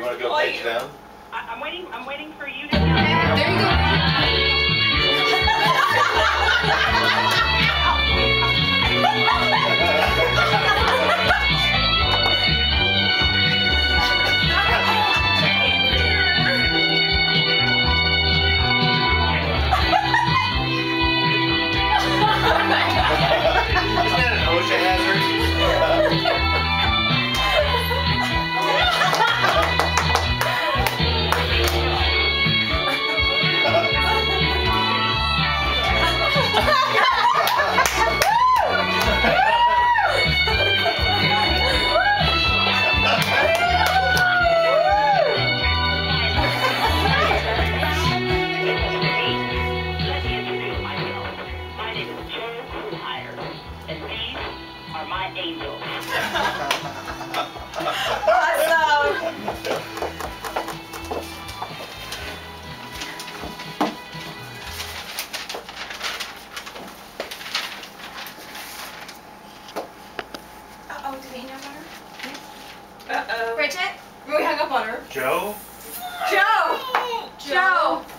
want to go face down? I'm waiting for you to There you go. my angels. Awesome! Uh-oh, did we hang up on her? Uh-oh. Bridget? We hung up on her. Joe? Joe! Joe!